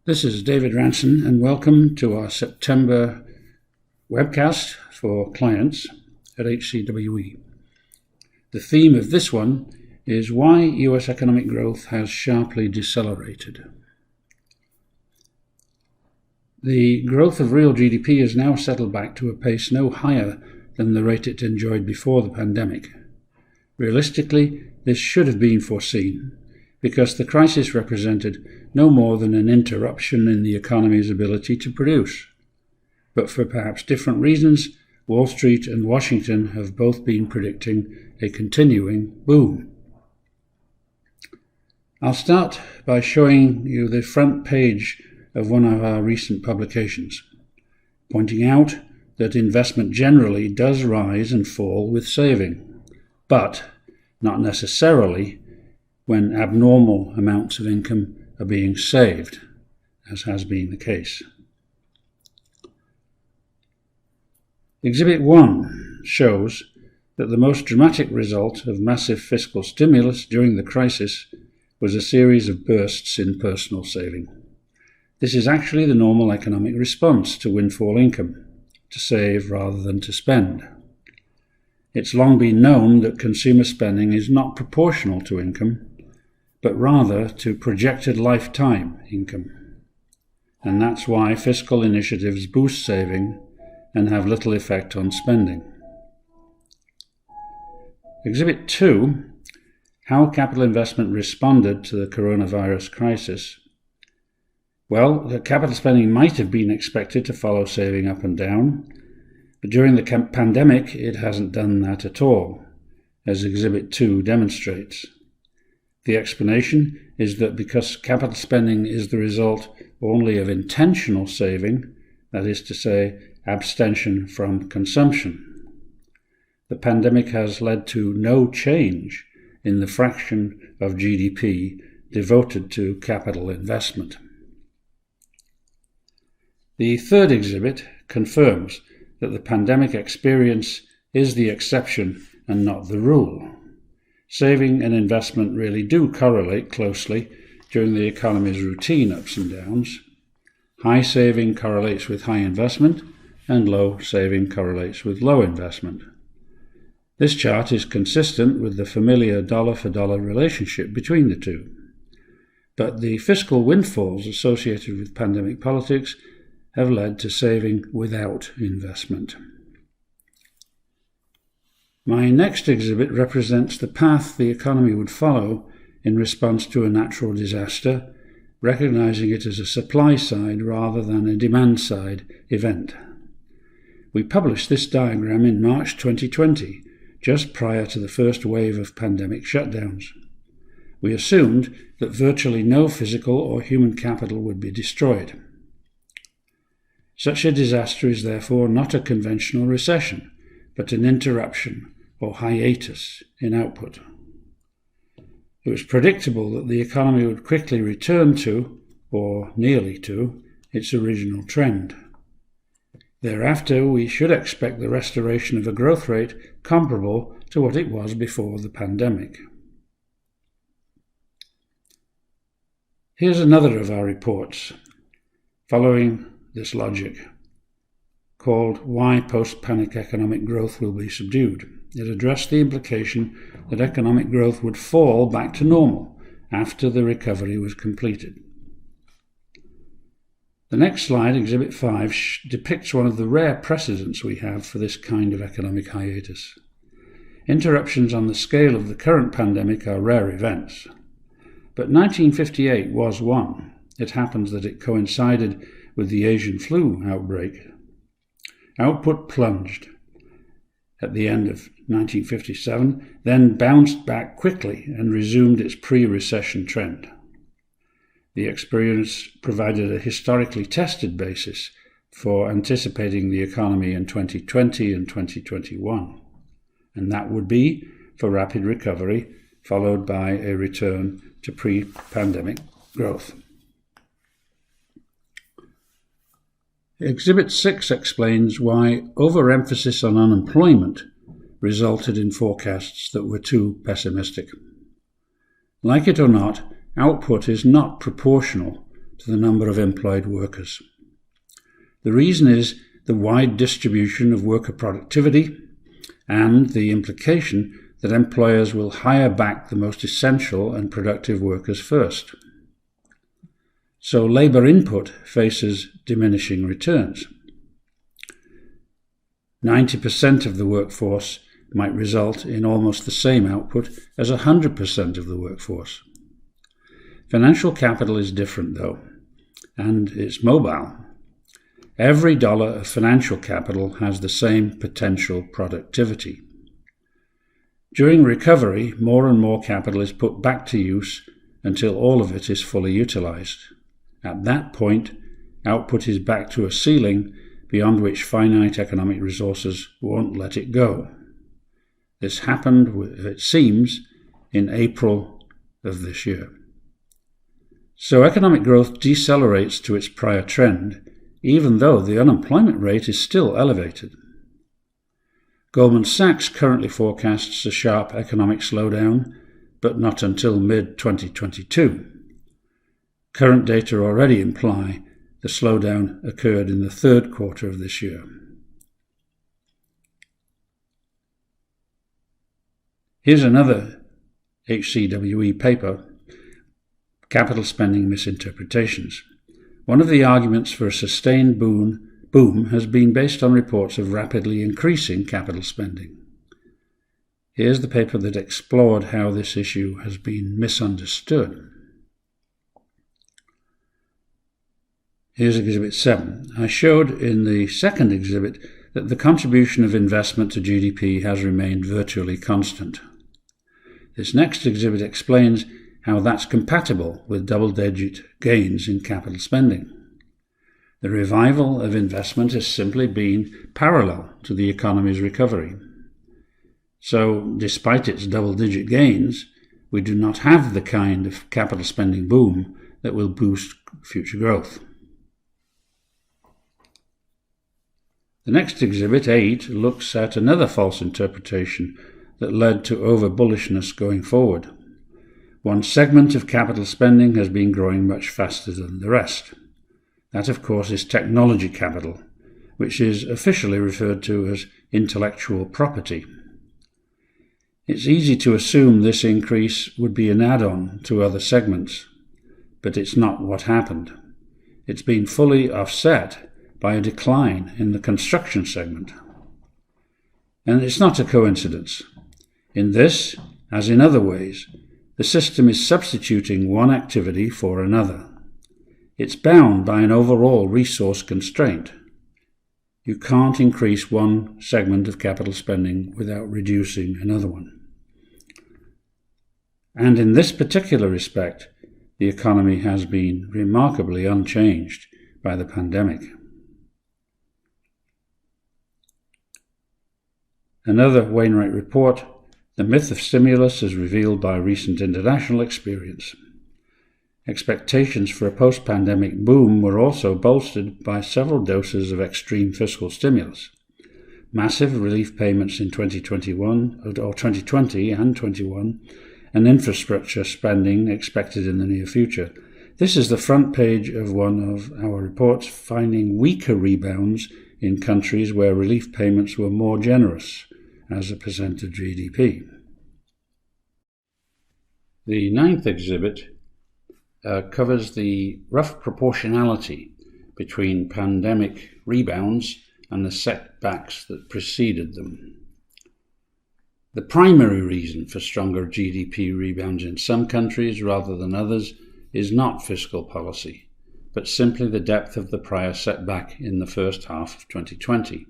This is David Ranson, and welcome to our September webcast for clients at HCWE. The theme of this one is why US economic growth has sharply decelerated. The growth of real GDP has now settled back to a pace no higher than the rate it enjoyed before the pandemic. Realistically, this should have been foreseen, because the crisis represented no more than an interruption in the economy's ability to produce. But for perhaps different reasons, Wall Street and Washington have both been predicting a continuing boom. I'll start by showing you the front page of one of our recent publications, pointing out that investment generally does rise and fall with saving, but not necessarily when abnormal amounts of income are being saved, as has been the case. Exhibit 1 shows that the most dramatic result of massive fiscal stimulus during the crisis was a series of bursts in personal saving. This is actually the normal economic response to windfall income, to save rather than to spend. It's long been known that consumer spending is not proportional to income, but rather to projected lifetime income. And that's why fiscal initiatives boost saving and have little effect on spending. Exhibit 2, how capital investment responded to the coronavirus crisis. Well, the capital spending might have been expected to follow saving up and down, but during the pandemic it hasn't done that at all, as Exhibit 2 demonstrates. The explanation is that because capital spending is the result only of intentional saving, that is to say, abstention from consumption, the pandemic has led to no change in the fraction of GDP devoted to capital investment. The third exhibit confirms that the pandemic experience is the exception and not the rule. Saving and investment really do correlate closely during the economy's routine ups and downs. High saving correlates with high investment, and low saving correlates with low investment. This chart is consistent with the familiar dollar-for-dollar relationship between the two. But the fiscal windfalls associated with pandemic politics have led to saving without investment. My next exhibit represents the path the economy would follow in response to a natural disaster, recognizing it as a supply-side rather than a demand-side event. We published this diagram in March 2020, just prior to the first wave of pandemic shutdowns. We assumed that virtually no physical or human capital would be destroyed. Such a disaster is therefore not a conventional recession, but an interruption or hiatus in output. It was predictable that the economy would quickly return to, or nearly to, its original trend. Thereafter, we should expect the restoration of a growth rate comparable to what it was before the pandemic. Here's another of our reports, following this logic, called Why Post-Panic Economic Growth Will Be Subdued. It addressed the implication that economic growth would fall back to normal after the recovery was completed. The next slide, Exhibit 5, depicts one of the rare precedents we have for this kind of economic hiatus. Interruptions on the scale of the current pandemic are rare events, but 1958 was one. It happens that it coincided with the Asian flu outbreak. Output plunged at the end of 1957, then bounced back quickly and resumed its pre-recession trend. The experience provided a historically tested basis for anticipating the economy in 2020 and 2021, and that would be for rapid recovery, followed by a return to pre-pandemic growth. Exhibit 6 explains why overemphasis on unemployment resulted in forecasts that were too pessimistic. Like it or not, output is not proportional to the number of employed workers. The reason is the wide distribution of worker productivity and the implication that employers will hire back the most essential and productive workers first. So labour input faces diminishing returns. 90% of the workforce might result in almost the same output as 100% of the workforce. Financial capital is different though, and it's mobile. Every dollar of financial capital has the same potential productivity. During recovery, more and more capital is put back to use until all of it is fully utilised. At that point, output is back to a ceiling beyond which finite economic resources won't let it go. This happened, it seems, in April of this year. So economic growth decelerates to its prior trend, even though the unemployment rate is still elevated. Goldman Sachs currently forecasts a sharp economic slowdown, but not until mid-2022. Current data already imply the slowdown occurred in the third quarter of this year. Here's another HCWE paper, Capital Spending Misinterpretations. One of the arguments for a sustained boom has been based on reports of rapidly increasing capital spending. Here's the paper that explored how this issue has been misunderstood. Here's Exhibit 7. I showed in the second exhibit that the contribution of investment to GDP has remained virtually constant. This next exhibit explains how that's compatible with double-digit gains in capital spending. The revival of investment has simply been parallel to the economy's recovery. So, despite its double-digit gains, we do not have the kind of capital spending boom that will boost future growth. The next exhibit, 8, looks at another false interpretation that led to over-bullishness going forward. One segment of capital spending has been growing much faster than the rest. That, of course, is technology capital, which is officially referred to as intellectual property. It's easy to assume this increase would be an add-on to other segments, but it's not what happened. It's been fully offset by a decline in the construction segment. And it's not a coincidence. In this, as in other ways, the system is substituting one activity for another. It's bound by an overall resource constraint. You can't increase one segment of capital spending without reducing another one. And in this particular respect, the economy has been remarkably unchanged by the pandemic. Another Wainwright report, The Myth of Stimulus as Revealed by Recent International Experience. Expectations for a post-pandemic boom were also bolstered by several doses of extreme fiscal stimulus. Massive relief payments in 2020 and 21, and infrastructure spending expected in the near future. This is the front page of one of our reports finding weaker rebounds in countries where relief payments were more generous as a percent of GDP. The ninth exhibit covers the rough proportionality between pandemic rebounds and the setbacks that preceded them. The primary reason for stronger GDP rebounds in some countries rather than others is not fiscal policy, but simply the depth of the prior setback in the first half of 2020.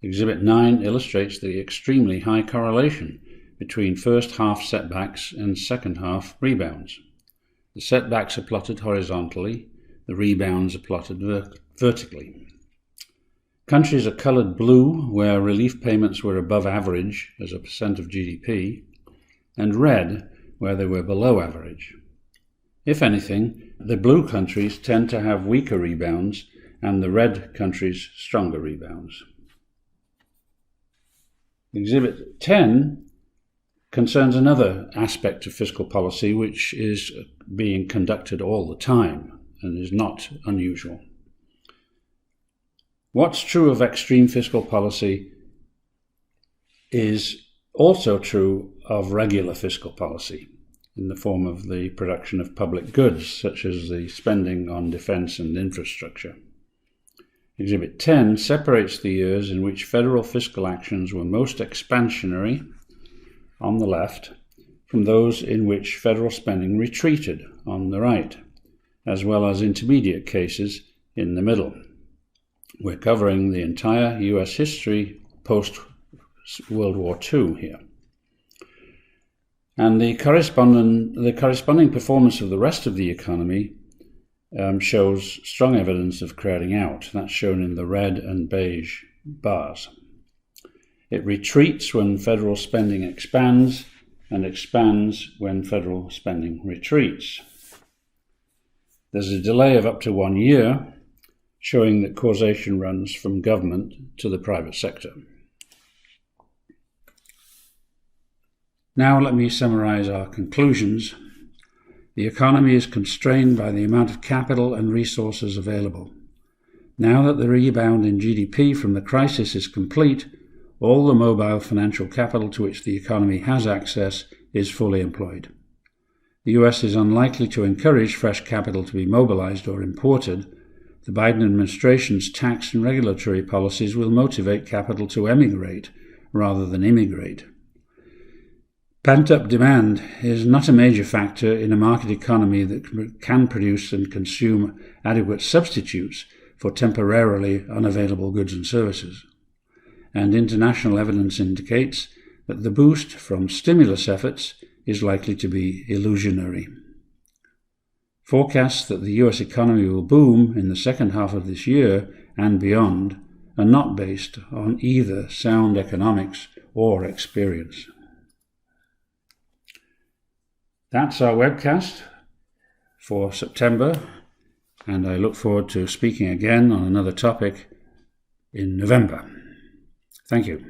Exhibit 9 illustrates the extremely high correlation between first half setbacks and second half rebounds. The setbacks are plotted horizontally, the rebounds are plotted vertically. Countries are coloured blue where relief payments were above average as a percent of GDP, and red where they were below average. If anything, the blue countries tend to have weaker rebounds and the red countries stronger rebounds. Exhibit 10 concerns another aspect of fiscal policy which is being conducted all the time and is not unusual. What's true of extreme fiscal policy is also true of regular fiscal policy in the form of the production of public goods, such as the spending on defence and infrastructure. Exhibit 10 separates the years in which federal fiscal actions were most expansionary, on the left, from those in which federal spending retreated, on the right, as well as intermediate cases in the middle. We're covering the entire US history post-World War II here. And the corresponding performance of the rest of the economy shows strong evidence of crowding out. That's shown in the red and beige bars. It retreats when federal spending expands and expands when federal spending retreats. There's a delay of up to 1 year, showing that causation runs from government to the private sector. Now let me summarize our conclusions. The economy is constrained by the amount of capital and resources available. Now that the rebound in GDP from the crisis is complete, all the mobile financial capital to which the economy has access is fully employed. The US is unlikely to encourage fresh capital to be mobilized or imported. The Biden administration's tax and regulatory policies will motivate capital to emigrate rather than immigrate. Pent-up demand is not a major factor in a market economy that can produce and consume adequate substitutes for temporarily unavailable goods and services. And international evidence indicates that the boost from stimulus efforts is likely to be illusionary. Forecasts that the US economy will boom in the second half of this year and beyond are not based on either sound economics or experience. That's our webcast for September, and I look forward to speaking again on another topic in November. Thank you.